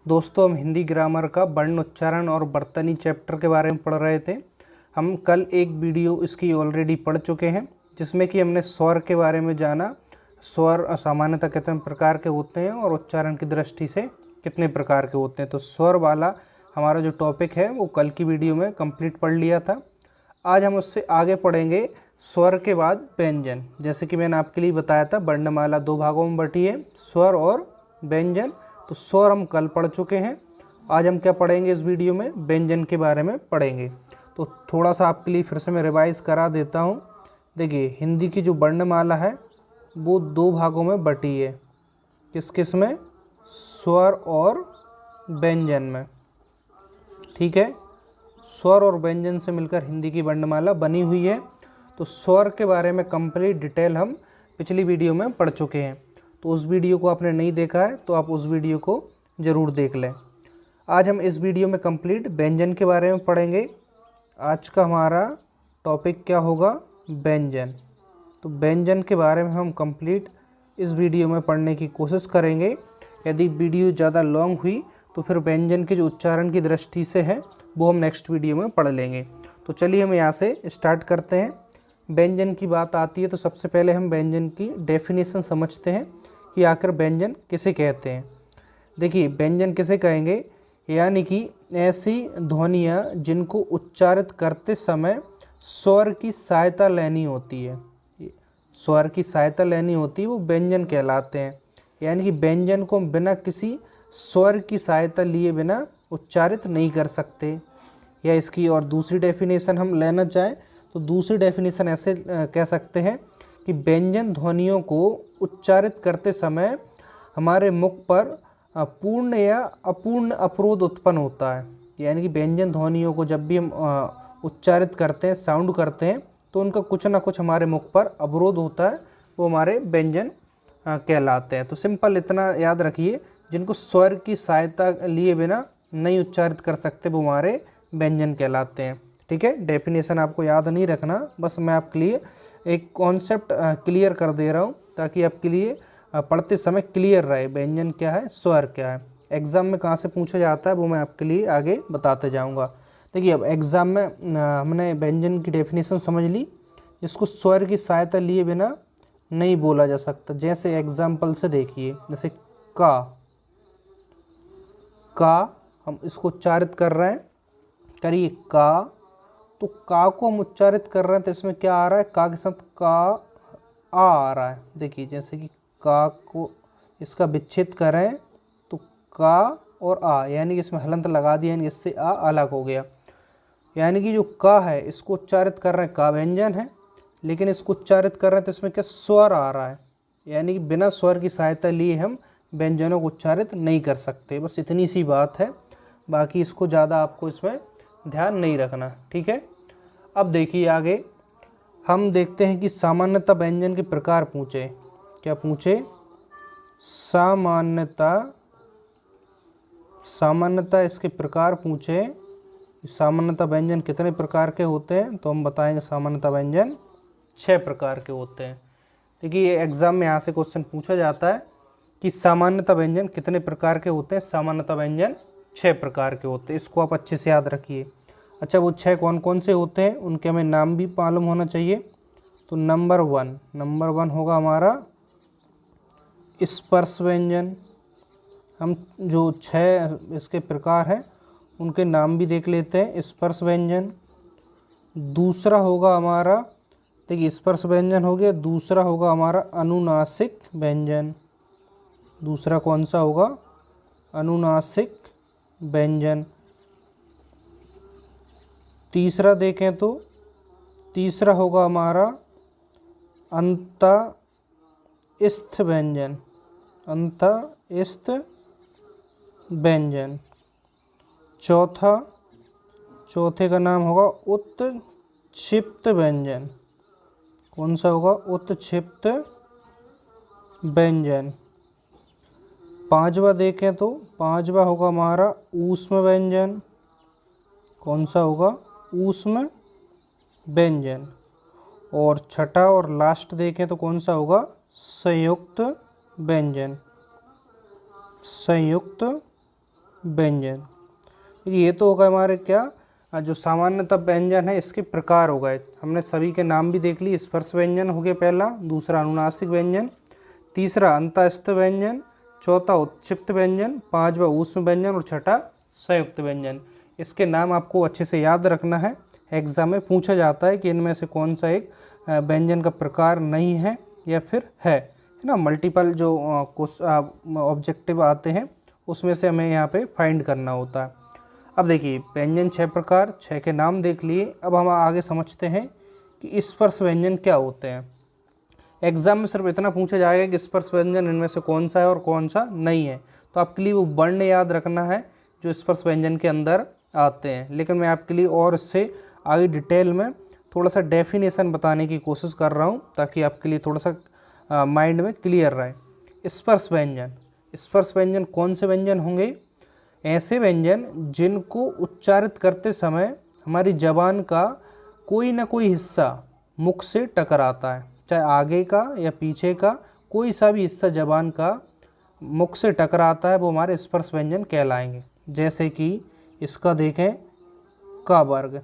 दोस्तों, हम हिंदी ग्रामर का वर्ण उच्चारण और वर्तनी चैप्टर के बारे में पढ़ रहे थे। हम कल एक वीडियो इसकी ऑलरेडी पढ़ चुके हैं, जिसमें कि हमने स्वर के बारे में जाना। स्वर सामान्यतः कितने प्रकार के होते हैं और उच्चारण की दृष्टि से कितने प्रकार के होते हैं। तो स्वर वाला हमारा जो टॉपिक है वो कल की वीडियो में कंप्लीट पढ़ लिया था। आज हम उससे आगे पढ़ेंगे स्वर के बाद व्यंजन। जैसे कि मैंने आपके लिए बताया था, वर्णमाला दो भागों में बटी है, स्वर और व्यंजन। तो स्वर हम कल पढ़ चुके हैं। आज हम क्या पढ़ेंगे इस वीडियो में? व्यंजन के बारे में पढ़ेंगे। तो थोड़ा सा आपके लिए फिर से मैं रिवाइज करा देता हूँ। देखिए, हिंदी की जो वर्णमाला है वो दो भागों में बटी है। किस किस में? स्वर और व्यंजन में। ठीक है, स्वर और व्यंजन से मिलकर हिंदी की वर्णमाला बनी हुई है। तो स्वर के बारे में कंप्लीट डिटेल हम पिछली वीडियो में पढ़ चुके हैं। तो उस वीडियो को आपने नहीं देखा है तो आप उस वीडियो को ज़रूर देख लें। आज हम इस वीडियो में कंप्लीट व्यंजन के बारे में पढ़ेंगे। आज का हमारा टॉपिक क्या होगा? व्यंजन। तो व्यंजन के बारे में हम कंप्लीट इस वीडियो में पढ़ने की कोशिश करेंगे। यदि वीडियो ज़्यादा लॉन्ग हुई तो फिर व्यंजन के जो उच्चारण की दृष्टि से है वो हम नेक्स्ट वीडियो में पढ़ लेंगे। तो चलिए हम यहाँ से स्टार्ट करते हैं। व्यंजन की बात आती है तो सबसे पहले हम व्यंजन की डेफिनेशन समझते हैं कि आखिर व्यंजन किसे कहते हैं। देखिए, व्यंजन किसे कहेंगे? यानी कि ऐसी ध्वनियाँ जिनको उच्चारित करते समय स्वर की सहायता लेनी होती है। स्वर की सहायता लेनी होती है वो व्यंजन कहलाते हैं। यानी कि व्यंजन को बिना किसी स्वर की सहायता लिए बिना उच्चारित नहीं कर सकते। या इसकी और दूसरी डेफिनेशन हम लेना चाहें तो दूसरी डेफिनेशन ऐसे कह सकते हैं कि व्यंजन ध्वनियों को उच्चारित करते समय हमारे मुख पर पूर्ण या अपूर्ण अवरोध उत्पन्न होता है। यानी कि व्यंजन ध्वनियों को जब भी हम उच्चारित करते हैं, साउंड करते हैं, तो उनका कुछ ना कुछ हमारे मुख पर अवरोध होता है, वो हमारे व्यंजन कहलाते हैं। तो सिंपल इतना याद रखिए, जिनको स्वर की सहायता लिए बिना नहीं उच्चारित कर सकते वो हमारे व्यंजन कहलाते हैं। ठीक है, डेफिनेशन आपको याद नहीं रखना, बस मैं आपके लिए एक कॉन्सेप्ट क्लियर कर दे रहा हूँ ताकि आपके लिए पढ़ते समय क्लियर रहे व्यंजन क्या है, स्वर क्या है। एग्ज़ाम में कहाँ से पूछा जाता है वो मैं आपके लिए आगे बताते जाऊँगा। देखिए, अब एग्ज़ाम में हमने व्यंजन की डेफिनेशन समझ ली, जिसको स्वर की सहायता लिए बिना नहीं बोला जा सकता। जैसे एग्जाम्पल से देखिए, जैसे का हम इसको उच्चारित कर रहे हैं, करिए का। तो का को हम उच्चारित कर रहे हैं तो इसमें क्या आ रहा है? का के साथ का आ रहा है। देखिए, जैसे कि का को इसका विच्छेद करें तो का और आ, यानी कि इसमें हलंत लगा दिया, यानी इससे आ अलग हो गया। यानी कि जो का है इसको उच्चारित कर रहे हैं, का व्यंजन है, लेकिन इसको उच्चारित कर रहे हैं तो इसमें क्या स्वर आ रहा है। यानी कि बिना स्वर की सहायता लिए हम व्यंजनों को उच्चारित नहीं कर सकते। बस इतनी सी बात है, बाकी इसको ज़्यादा आपको इसमें ध्यान नहीं रखना। ठीक है, अब देखिए आगे हम देखते हैं कि सामान्यतः व्यंजन के प्रकार पूछे। क्या पूछे? सामान्यतः इसके प्रकार पूछे। सामान्यतः व्यंजन कितने प्रकार के होते हैं? तो हम बताएंगे सामान्यतः व्यंजन 6 प्रकार के होते हैं। देखिए, एग्जाम में यहाँ से क्वेश्चन पूछा जाता है कि सामान्यतः व्यंजन कितने प्रकार के होते हैं। सामान्यतः व्यंजन 6 प्रकार के होते हैं। इसको आप अच्छे से याद रखिए। अच्छा, वो 6 कौन कौन से होते हैं उनके हमें नाम भी मालूम होना चाहिए। तो नंबर वन होगा हमारा स्पर्श व्यंजन। हम जो 6 इसके प्रकार हैं उनके नाम भी देख लेते हैं। स्पर्श व्यंजन। दूसरा होगा हमारा, देखिए स्पर्श व्यंजन हो गया। दूसरा होगा हमारा अनुनासिक व्यंजन। दूसरा कौन सा होगा? अनुनासिक व्यंजन। तीसरा देखें तो तीसरा होगा हमारा अंतःस्थ व्यंजन। अंतःस्थ व्यंजन। चौथे का नाम होगा उत्क्षिप्त व्यंजन। कौन सा होगा? उत्क्षिप्त व्यंजन। पांचवा देखें तो पांचवा होगा हमारा ऊष्म व्यंजन। कौन सा होगा? ऊष्म व्यंजन। और छठा और लास्ट देखें तो कौन सा होगा? संयुक्त व्यंजन। संयुक्त व्यंजन। ये तो होगा हमारे क्या जो सामान्यतः व्यंजन है इसके प्रकार हो गए। हमने सभी के नाम भी देख लिए। स्पर्श व्यंजन हो गया पहला, दूसरा अनुनासिक व्यंजन, तीसरा अंतःस्थ व्यंजन, चौथा उत्क्षिप्त व्यंजन, पांचवा ऊष्म व्यंजन और छठा संयुक्त व्यंजन। इसके नाम आपको अच्छे से याद रखना है। एग्जाम में पूछा जाता है कि इनमें से कौन सा एक व्यंजन का प्रकार नहीं है या फिर है ना। मल्टीपल जो ऑब्जेक्टिव आते हैं उसमें से हमें यहाँ पे फाइंड करना होता है। अब देखिए व्यंजन 6 प्रकार, 6 के नाम देख लिए। अब हम आगे समझते हैं कि स्पर्श व्यंजन क्या होते हैं। एग्जाम में सिर्फ इतना पूछा जाएगा कि स्पर्श व्यंजन इनमें से कौन सा है और कौन सा नहीं है, तो आपके लिए वो वर्ण याद रखना है जो स्पर्श व्यंजन के अंदर आते हैं। लेकिन मैं आपके लिए और इससे आगे डिटेल में थोड़ा सा डेफिनेशन बताने की कोशिश कर रहा हूँ ताकि आपके लिए थोड़ा सा माइंड में क्लियर रहे। स्पर्श व्यंजन, स्पर्श व्यंजन कौन से व्यंजन होंगे? ऐसे व्यंजन जिनको उच्चारित करते समय हमारी जबान का कोई ना कोई हिस्सा मुख से टकराता है, चाहे आगे का या पीछे का, कोई सा भी हिस्सा जबान का मुख से टकराता है वो हमारे स्पर्श व्यंजन कहलाएंगे। जैसे कि इसका देखें का वर्ग,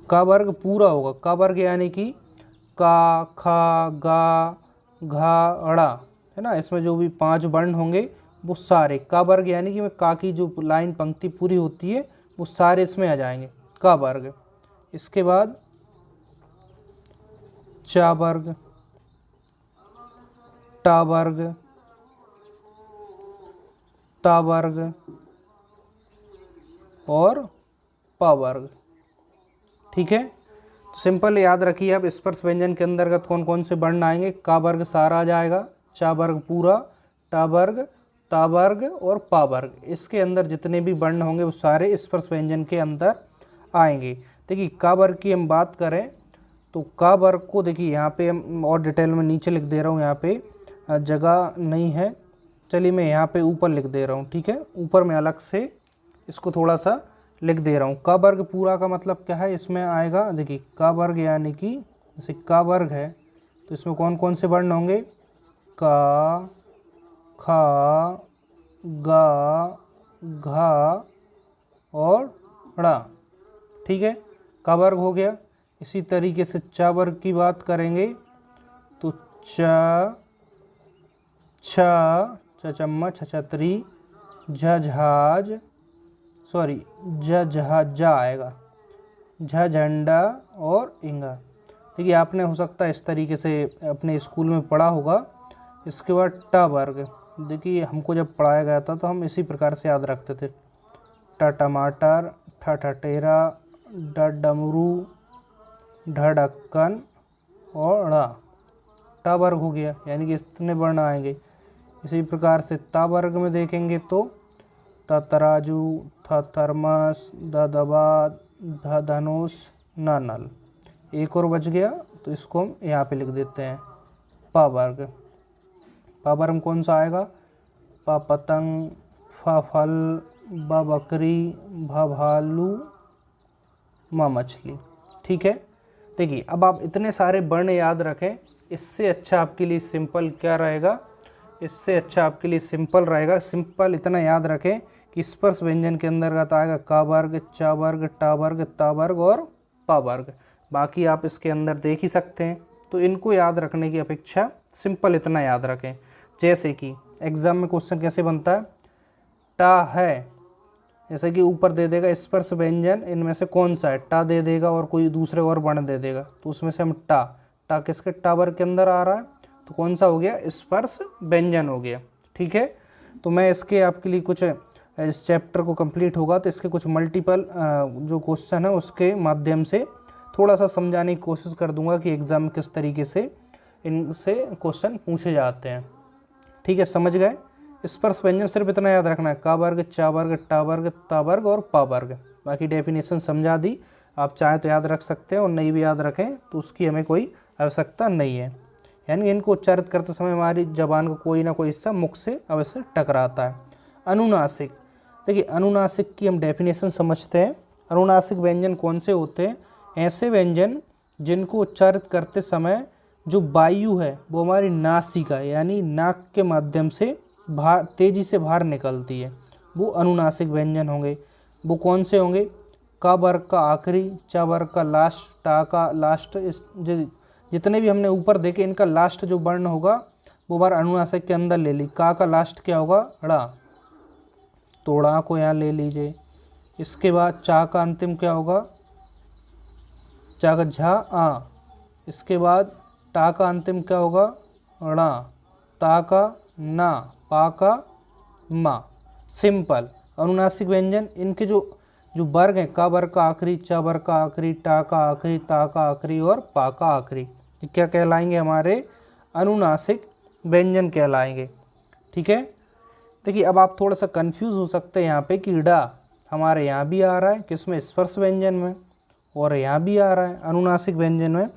का वर्ग पूरा होगा। का वर्ग यानी कि का, खा, गा, घा, ड़ा, है ना। इसमें जो भी 5 वर्ण होंगे वो सारे का वर्ग यानी कि मैं का की जो लाइन पंक्ति पूरी होती है वो सारे इसमें आ जाएंगे, का वर्ग। इसके बाद चा वर्ग, टा वर्ग, ता वर्ग और पा वर्ग। ठीक है, तो सिंपल याद रखिए आप स्पर्श व्यंजन के अंतर्गत कौन कौन से वर्ण आएंगे। का वर्ग सारा आ जाएगा, चा वर्ग पूरा, टा वर्ग, ता वर्ग और पा वर्ग। इसके अंदर जितने भी वर्ण होंगे वो सारे स्पर्श व्यंजन के अंदर आएंगे। देखिए का वर्ग की हम बात करें तो का वर्ग को देखिए यहाँ पे हम और डिटेल में नीचे लिख दे रहा हूँ, यहाँ पे जगह नहीं है, चलिए मैं यहाँ पे ऊपर लिख दे रहा हूँ। ठीक है, ऊपर मैं अलग से इसको थोड़ा सा लिख दे रहा हूँ। का वर्ग पूरा का मतलब क्या है, इसमें आएगा देखिए का वर्ग यानी कि जैसे का वर्ग है तो इसमें कौन कौन से वर्ण होंगे, का, खा, गा, घा और ड़ा। ठीक है, का वर्ग हो गया। इसी तरीके से चा वर्ग की बात करेंगे तो चा, छा, चम्मच, छतरी, झझाज, सॉरी जा आएगा, झंडा और इंगा। देखिए आपने हो सकता है इस तरीके से अपने स्कूल में पढ़ा होगा। इसके बाद टा वर्ग, देखिए हमको जब पढ़ाया गया था तो हम इसी प्रकार से याद रखते थे। टा टमाटर, ठा ठटेरा, ड डमरू, ढ ढक्कन और ड़ा। टा वर्ग हो गया यानी कि इतने वर्ण आएंगे। इसी प्रकार से ता वर्ग में देखेंगे तो ता तराजू, था थर्मस, द दबात, ध धनुष, न नल। एक और बच गया तो इसको हम यहाँ पे लिख देते हैं पा वर्ग। पा वर्ग कौन सा आएगा, पा पतंग, फा फल, ब बकरी, भा भालू, माँ मछली। ठीक है, देखिए अब आप इतने सारे वर्ण याद रखें। इससे अच्छा आपके लिए सिंपल क्या रहेगा, इससे अच्छा आपके लिए सिंपल रहेगा। सिंपल इतना याद रखें कि स्पर्श व्यंजन के अंतर्गत आएगा का वर्ग, चा वर्ग, टा वर्ग, ता वर्ग और पा वर्ग। बाकी आप इसके अंदर देख ही सकते हैं, तो इनको याद रखने की अपेक्षा सिंपल इतना याद रखें। जैसे कि एग्जाम में क्वेश्चन कैसे बनता है, टा है, जैसे कि ऊपर दे देगा स्पर्श व्यंजन इनमें से कौन सा है, टा दे देगा और कोई दूसरे और वर्ण दे देगा, तो उसमें से हम टा किसके टा वर्ग के अंदर आ रहा है तो कौन सा हो गया, स्पर्श व्यंजन हो गया। ठीक है, तो मैं इसके आपके लिए कुछ इस चैप्टर को कंप्लीट होगा तो इसके कुछ मल्टीपल जो क्वेश्चन है उसके माध्यम से थोड़ा सा समझाने की कोशिश कर दूंगा कि एग्ज़ाम में किस तरीके से इनसे क्वेश्चन पूछे जाते हैं। ठीक है, समझ गए। स्पर्श व्यंजन सिर्फ इतना याद रखना है, का वर्ग, चा वर्ग, टा वर्ग, ता वर्ग और पा वर्ग। बाकी डेफिनेशन समझा दी, आप चाहें तो याद रख सकते हैं और नहीं भी याद रखें तो उसकी हमें कोई आवश्यकता नहीं है। यानी इनको उच्चारित करते समय हमारी जबान का कोई ना कोई हिस्सा मुख से अवश्य टकराता है। अनुनासिक, देखिए अनुनासिक की हम डेफिनेशन समझते हैं। अनुनासिक व्यंजन कौन से होते हैं, ऐसे व्यंजन जिनको उच्चारित करते समय जो वायु है वो हमारी नासिका यानी नाक के माध्यम से तेज़ी से बाहर निकलती है, वो अनुनासिक व्यंजन होंगे। वो कौन से होंगे? क वर्ग का आखिरी, च वर्ग का लास्ट, टा का लास्ट। जितने भी हमने ऊपर देखे इनका लास्ट जो वर्ण होगा वो बार अनुनासिक के अंदर ले ली। का लास्ट क्या होगा? ड़ा, तो ड़ा को यहाँ ले लीजिए। इसके बाद चा का अंतिम क्या होगा? चा का झा आ। इसके बाद टा का अंतिम क्या होगा? ड़ा, ता का ना, पा का मा। सिंपल अनुनासिक व्यंजन। इनके जो वर्ग हैं, का वर्ग का आखिरी, च वर्ग का आखिरी, टा का आखिरी, ता का आखिरी और पा का आखिरी, ये क्या कहलाएंगे? हमारे अनुनासिक व्यंजन कहलाएंगे। ठीक है। देखिए अब आप थोड़ा सा कंफ्यूज हो सकते हैं यहाँ पे कि डा हमारे यहाँ भी आ रहा है किसमें? स्पर्श व्यंजन में, और यहाँ भी आ रहा है अनुनासिक व्यंजन में।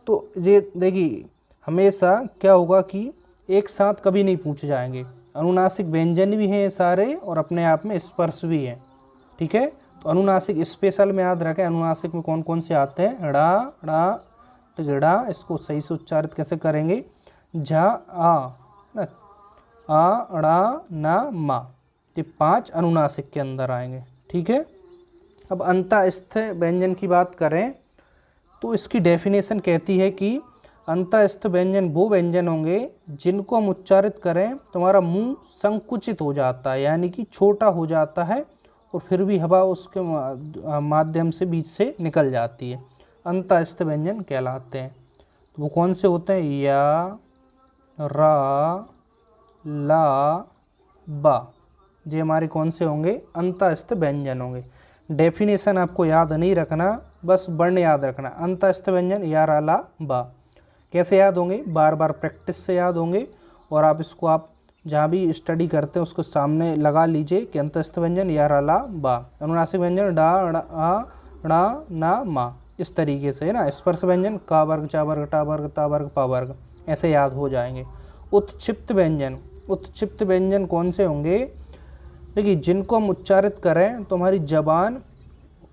तो ये देखिए हमेशा क्या होगा कि एक साथ कभी नहीं पूछे जाएंगे। अनुनासिक व्यंजन भी हैं सारे और अपने आप में स्पर्श भी हैं। ठीक है। तो अनुनासिक स्पेशल में याद रखें अनुनासिक में कौन कौन से आते हैं? ड़ा, ड़ा, तो ड़ा इसको सही से उच्चारित कैसे करेंगे? झा आ, ड़ा ना मा, ये 5 अनुनासिक के अंदर आएंगे। ठीक है। अब अंतःस्थ व्यंजन की बात करें तो इसकी डेफिनेशन कहती है कि अंतःस्थ व्यंजन वो व्यंजन होंगे जिनको हम उच्चारित करें तो हमारा मुंह संकुचित हो जाता है, यानी कि छोटा हो जाता है और फिर भी हवा उसके माध्यम से बीच से निकल जाती है, अंतःस्थ व्यंजन कहलाते हैं। तो वो कौन से होते हैं? या, रा, ला, बा, ये हमारे कौन से होंगे? अंतःस्थ व्यंजन होंगे। डेफिनेशन आपको याद नहीं रखना, बस वर्ण याद रखना। अंतःस्थ व्यंजन या, रा, ला, बा कैसे याद होंगे? बार बार प्रैक्टिस से याद होंगे। और आप इसको आप जहाँ भी स्टडी करते हैं उसको सामने लगा लीजिए कि अंतःस्थ व्यंजन या, रा, ला, बा। अनुनासिक व्यंजन डा, आ, ड़ा, ना, मा, इस तरीके से है ना। स्पर्श व्यंजन का वर्ग, चा वर्ग, टा वर्ग, ता वर्ग, पा वर्ग, ऐसे याद हो जाएंगे। उत्क्षिप्त व्यंजन, उत्क्षिप्त व्यंजन कौन से होंगे? देखिए जिनको हम उच्चारित करें तो हमारी जबान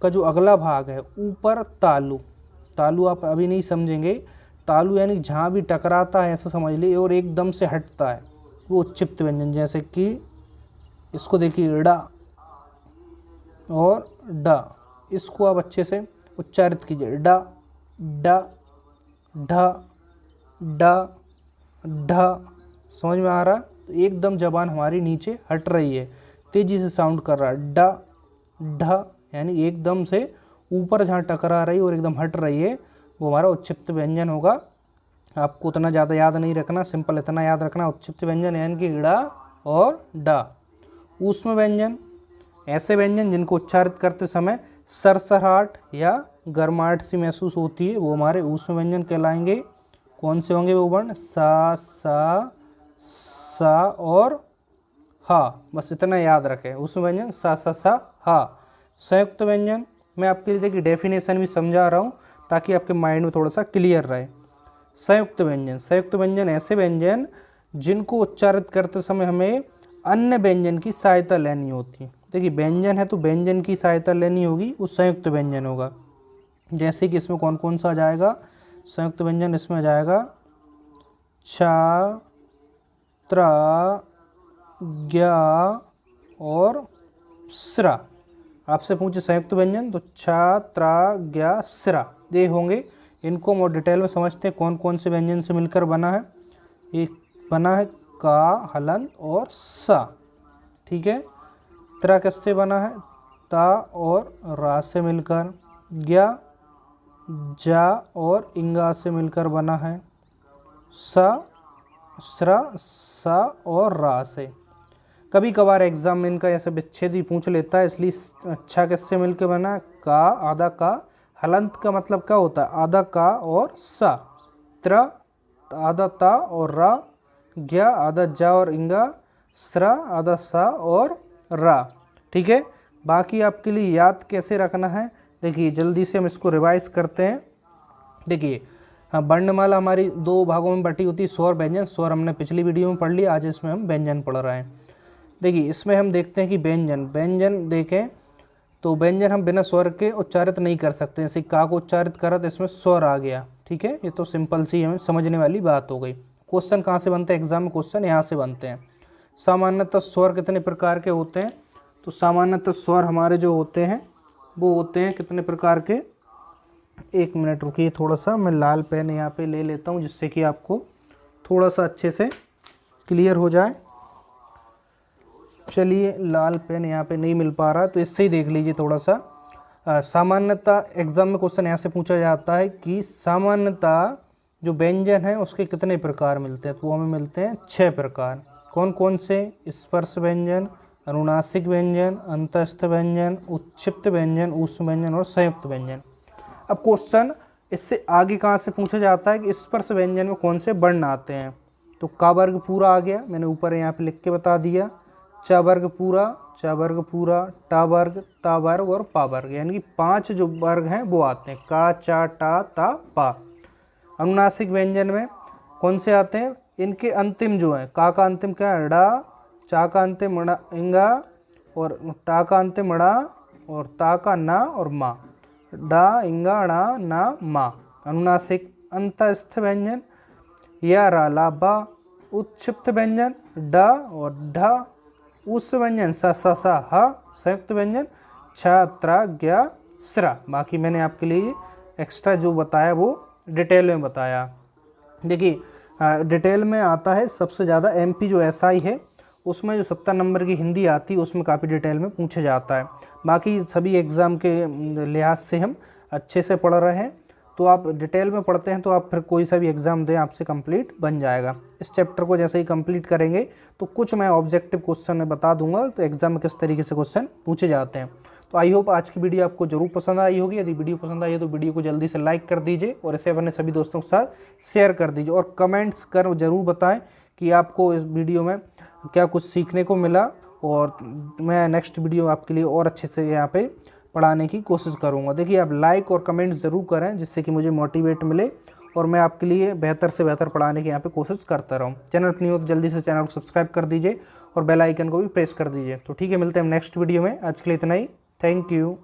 का जो अगला भाग है ऊपर तालु, तालु आप अभी नहीं समझेंगे, तालु यानी जहाँ भी टकराता है ऐसा समझ लीजिए और एकदम से हटता है, वो उत्क्षिप्त व्यंजन। जैसे कि इसको देखिए ड़ा और डा, इसको आप अच्छे से उच्चारित कीजिए। डा, डा, ढा, डा, ढा, समझ में आ रहा है? तो एकदम जबान हमारी नीचे हट रही है, तेजी से साउंड कर रहा है। डा, ढा, यानी एकदम से ऊपर जहाँ टकरा रही है और एकदम हट रही है, वो हमारा उत्क्षिप्त व्यंजन होगा। आपको उतना ज़्यादा याद नहीं रखना, सिंपल इतना याद रखना, उत्क्षिप्त व्यंजन यानी कि ड़ा और डा। ऊष्म व्यंजन, ऐसे व्यंजन जिनको उच्चारित करते समय सरसराहट या गर्माहट सी महसूस होती है, वो हमारे ऊष्म व्यंजन कहलाएंगे। कौन से होंगे वो वर्ण? सा, सा और हा, बस इतना याद रखें। ऊष्म व्यंजन सा, सा, हा। संयुक्त व्यंजन मैं आपके लिए देखिए डेफिनेशन भी समझा रहा हूँ ताकि आपके माइंड में थोड़ा सा क्लियर रहे। संयुक्त व्यंजन, संयुक्त व्यंजन ऐसे व्यंजन जिनको उच्चारित करते समय हमें अन्य व्यंजन की सहायता लेनी होती है। देखिए व्यंजन है तो व्यंजन की सहायता लेनी होगी, वो संयुक्त व्यंजन होगा। जैसे कि इसमें कौन कौन सा आ जाएगा संयुक्त व्यंजन? इसमें आ जाएगा छा, त्रा, ज्ञा और स्रा। आपसे पूछे संयुक्त व्यंजन तो छा, त्रा, ज्ञा, स्रा ये होंगे। इनको हम और डिटेल में समझते हैं कौन कौन से व्यंजन से मिलकर बना है। एक बना है का, हलंत और सा। ठीक है। त्रा किससे बना है? ता और रा से मिलकर। ज्ञा, जा और इंगा से मिलकर बना है। सा, स्रा, सा और रा से। कभी कभार एग्जाम में इनका ऐसे विच्छेद ही पूछ लेता है, इसलिए अच्छा किससे मिलकर बना? का, आधा का। हलंत का मतलब क्या होता है? आधा का और सा। त्रा आधा ता और रा। ज्ञा आधा जा और इंगा। स्रा आधा सा और रा। ठीक है। बाकी आपके लिए याद कैसे रखना है, देखिए जल्दी से हम इसको रिवाइज करते हैं। देखिए हाँ, वर्णमाला हमारी 2 भागों में बटी होती है, स्वर व्यंजन। स्वर हमने पिछली वीडियो में पढ़ लिया, आज इसमें हम व्यंजन पढ़ रहे हैं। देखिए इसमें हम देखते हैं कि व्यंजन देखें तो व्यंजन हम बिना स्वर के उच्चारित नहीं कर सकते। जैसे का को उच्चारित करा तो इसमें स्वर आ गया। ठीक है, ये तो सिंपल सी हमें समझने वाली बात हो गई। क्वेश्चन कहाँ से बनते हैं एग्जाम में? क्वेश्चन यहाँ से बनते हैं। सामान्यतः स्वर कितने प्रकार के होते हैं? तो सामान्यतः स्वर हमारे जो होते हैं वो होते हैं कितने प्रकार के? एक मिनट रुकिए, थोड़ा सा मैं लाल पेन यहाँ पे ले लेता हूँ जिससे कि आपको थोड़ा सा अच्छे से क्लियर हो जाए। चलिए, लाल पेन यहाँ पे नहीं मिल पा रहा तो इससे ही देख लीजिए थोड़ा सा। सामान्यतः एग्जाम में क्वेश्चन यहाँ से पूछा जाता है कि सामान्यतः जो व्यंजन है उसके कितने प्रकार मिलते हैं? तो हमें मिलते हैं 6 प्रकार। कौन कौन से? स्पर्श व्यंजन, अनुनासिक व्यंजन, अंतस्थ व्यंजन, उत्क्षिप्त व्यंजन, ऊष्म व्यंजन और संयुक्त व्यंजन। अब क्वेश्चन इससे आगे कहाँ से पूछा जाता है कि स्पर्श व्यंजन में कौन से वर्ण आते हैं? तो का वर्ग पूरा आ गया, मैंने ऊपर यहाँ पे लिख के बता दिया। च वर्ग पूरा, च वर्ग पूरा, टा वर्ग, ता वर्ग और पा वर्ग, यानी कि 5 जो वर्ग हैं वो आते हैं। का, चा, टा, ता, पा। अनुनासिक व्यंजन में कौन से आते हैं? इनके अंतिम जो है, का अंतिम क्या है? डा, चा का अंतिम मड़ा इंगा और टा का अंतिम मड़ा और ता का ना और मा। डा, इंगा, ड़ा, ना, मा अनुनासिक। अंतस्थ व्यंजन या, रा, ला, बा। उत्क्षिप्त व्यंजन ड और ढ। ऊष्म व्यंजन स, स, स, ह। संयुक्त व्यंजन छ, त्र, ज्ञ, स्र। बाकी मैंने आपके लिए एक्स्ट्रा जो बताया वो डिटेल में बताया। देखिए, डिटेल में आता है सबसे ज़्यादा एमपी जो एसआई है उसमें जो 70 नंबर की हिंदी आती है उसमें काफ़ी डिटेल में पूछा जाता है। बाकी सभी एग्ज़ाम के लिहाज से हम अच्छे से पढ़ रहे हैं, तो आप डिटेल में पढ़ते हैं तो आप फिर कोई सा भी एग्ज़ाम दें आपसे कंप्लीट बन जाएगा। इस चैप्टर को जैसे ही कंप्लीट करेंगे तो कुछ मैं ऑब्जेक्टिव क्वेश्चन में बता दूंगा तो एग्ज़ाम में किस तरीके से क्वेश्चन पूछे जाते हैं। तो आई होप आज की वीडियो आपको जरूर पसंद आई होगी। यदि वीडियो पसंद आई है तो वीडियो को जल्दी से लाइक कर दीजिए और इसे अपने सभी दोस्तों के साथ शेयर कर दीजिए और कमेंट्स कर जरूर बताएं कि आपको इस वीडियो में क्या कुछ सीखने को मिला, और मैं नेक्स्ट वीडियो आपके लिए और अच्छे से यहाँ पे पढ़ाने की कोशिश करूँगा। देखिए, आप लाइक और कमेंट्स ज़रूर करें जिससे कि मुझे मोटिवेट मिले और मैं आपके लिए बेहतर से बेहतर पढ़ाने की यहाँ पे कोशिश करता रहूँ। चैनल पर नहीं हो तो जल्दी से चैनल को सब्सक्राइब कर दीजिए और बेल आइकन को भी प्रेस कर दीजिए। तो ठीक है, मिलते हैं हम नेक्स्ट वीडियो में। आज के लिए इतना ही। Thank you.